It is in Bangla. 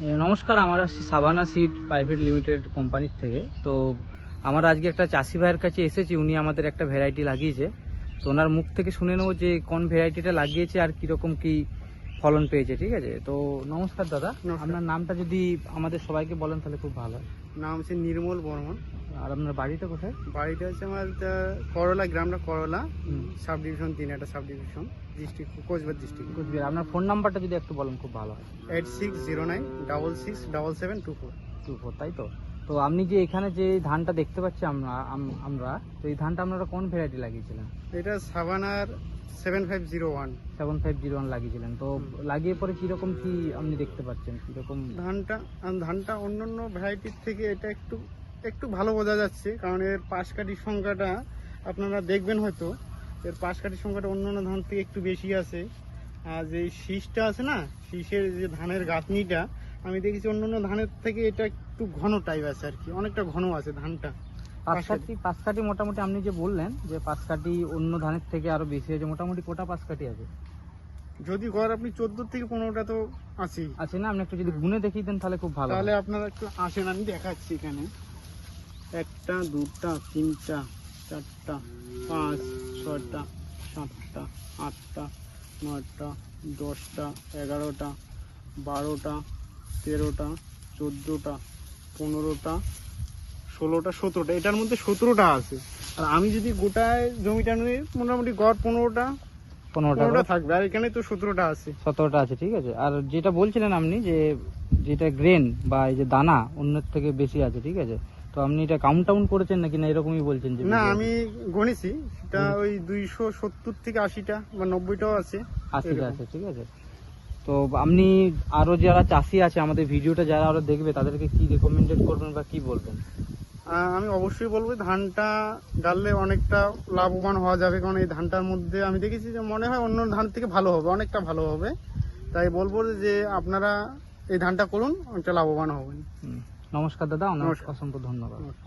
নমস্কার, আমার আসছি সাভানা সিড প্রাইভেট লিমিটেড কোম্পানির থেকে। তো আমরা আজকে একটা চাষি ভাইয়ের কাছে এসেছি, উনি আমাদের একটা ভ্যারাইটি লাগিয়েছে। তো ওনার মুখ থেকে শুনে নেবো যে কোন ভ্যারাইটিটা লাগিয়েছে আর কীরকম কি ফলন পেয়েছে। ঠিক আছে, তো নমস্কার দাদা, আপনার নামটা যদি আমাদের সবাইকে বলেন তাহলে খুব ভালো হয়। নাম হচ্ছে নির্মল বর্মন। আর আপনার বাড়িটা কোথায়? বাড়িটা হচ্ছে আমার করলা, গ্রামটা করলা, সাব ডিভিশন 3, একটা sub division, district Coochbehar district. Coochbehar. আপনার ফোন নাম্বারটা যদি একটু বলেন খুব ভালো হয়। 8609667724। তাই তো? তো আপনি যে এখানে যে ধানটা দেখতে পাচ্ছি আমরা তো এই ধানটা আপনারা কোন ভ্যারাইটি লাগিয়েছিলেন? এটা সাভানার 7501 7501 লাগিয়েছিলেন। তো লাগিয়ে পরে কিরকম কি আপনি দেখতে পাচ্ছেন, কিরকম ধানটা অন্যান্য ভ্যারাইটির থেকে এটা একটু ভালো বোঝা যাচ্ছে, কারণ এর পাশকাঠির সংখ্যাটা আপনারা দেখবেন হয়তো, এর পাশকাঠির সংখ্যাটা অন্যান্য ধান থেকে একটু বেশি আছে। আর যে শীষটা আছে না, শীষের যে ধানের গাঁথনিটা আমি দেখেছি অন্যান্য ধানের থেকে এটা একটু ঘন টাইপ আছে আর কি, অনেকটা ঘন আছে ধানটা। পাঁচকাঠি মোটামুটি আপনি যে বললেন যে পাঁচকাঠি অন্য ধানের থেকে আরো বেশি আছে, মোটামুটি কোটা পাঁচকাঠি আছে? যদি গড় আপনি 14 থেকে 15টা তো আছেই আছে না? আপনি একটু যদি গুনে দেখিয়ে দেন তাহলে খুব ভালো। তাহলে আপনারা একটু আসেন, আমি দেখাচ্ছি। এখানে 1, 2, 3, 4, 5, 6, 7, 8, 9, 10, 11, 12, 13, 14, 15, 16, 17টা, এটার মধ্যে 17টা আছে। আর আমি যদি গোটায় জমিটা নিয়ে মোটামুটি গড় 15টা থাকবে, আর এখানে তো 17টা আছে। 17টা আছে, ঠিক আছে। আর যেটা বলছিলেন আপনি যে যেটা গ্রেন বা এই যে দানা অন্যের থেকে বেশি আছে, ঠিক আছে, তো আপনি এটা কাউন্ট করেছেন নাকি না এরকমই বলছেন? যে না, আমি গণেছি, সেটা ওই 270 থেকে 80টা বা 90টাও আছে। 80টা আছে, ঠিক আছে। তো আপনি আরো যারা চাষি আছে আমাদের ভিডিওটা যারা আরো দেখবে তাদেরকে কি রেকমেন্ডেড করবেন বা কি বলবেন? আমি অবশ্যই বলবো ধানটা ডাললে অনেকটা লাভবান হওয়া যাবে, কারণ এই ধানটার মধ্যে আমি দেখেছি যে মনে হয় অন্য ধান থেকে ভালো হবে, অনেকটা ভালো হবে। তাই বলবো যে আপনারা এই ধানটা করুন, অনেকটা লাভবান হবেন। নমস্কার দাদা, অসংখ্য ধন্যবাদ।